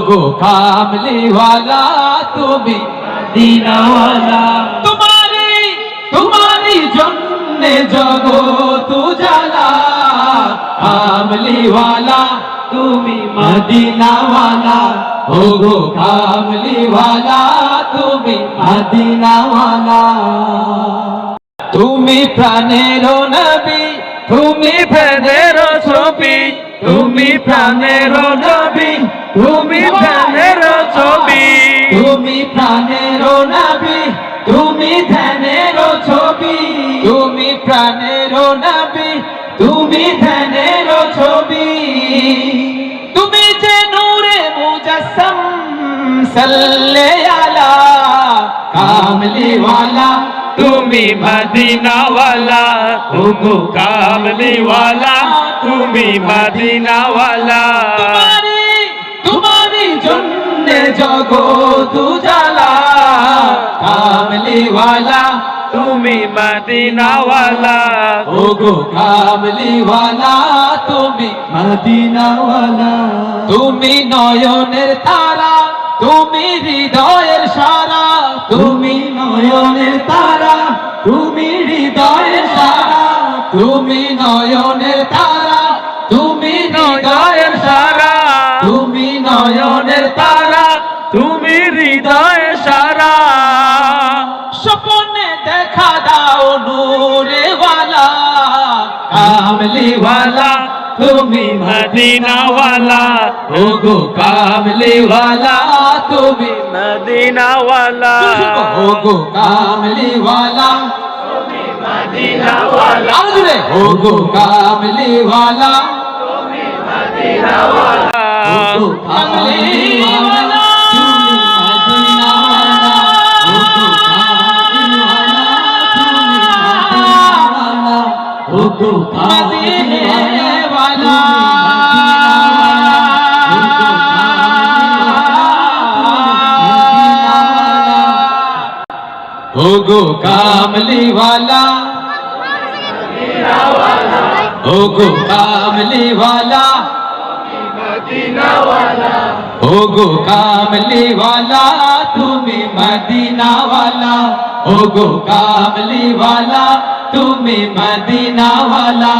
গো কামলিওয়ালা তুমি মদিনাওয়ালা তোমারি জন্যে জগৎ উজালা কামলিওয়ালা তুমি মদিনাওয়ালা ও গো কামলিওয়ালা তুমি মদিনাওয়ালা তুমি প্রাণের নবী তুমি প্রাণের ছবি তুমি প্রাণের নবী তুমি প্রাণের ছবি তুমি প্রাণের নবী তুমি ধ্যানের ছবি তুমি প্রাণের নবী তুমি ধ্যানের ছবি তুমি যে নূরে মুজাসসাম সাল্লে আলা কামলিওয়ালা তুমি মদিনাওয়ালা ও গো কামলিওয়ালা তুমি মদিনাওয়ালা তোমারি জন্যে জগৎ উজালা কামলিওয়ালা তুমি মদিনাওয়ালা ও গো কামলিওয়ালা তুমি মদিনাওয়ালা তুমি নয়নের তারা তুমি হৃদয়ের সারা তুমি নয়নের তারা তুমি হৃদয়ের সারা তুমি নয়নের তারা তুমি হৃদয়ের সারা তুমি নয়নের তারা তুমি হৃদয়ের সারা স্বপ্নে দেখা দাও নূরে ওয়ালা কামলিওয়ালা তুমি মদিনাওয়ালা ও গো কামলিওয়ালা তুমি মদিনাওয়ালা ও গো কামলিওয়ালা তুমি মদিনাওয়ালা ও গো কামলিওয়ালা তুমি মদিনাওয়ালা ও গো কামলিওয়ালা মদিনাওয়ালা ও গো কামলিওয়ালা ও গো কামলিওয়ালা ও গো কামলিওয়ালা তুমি মদিনাওয়ালা ও গো কামলিওয়ালা তুমি মদিনাওয়ালা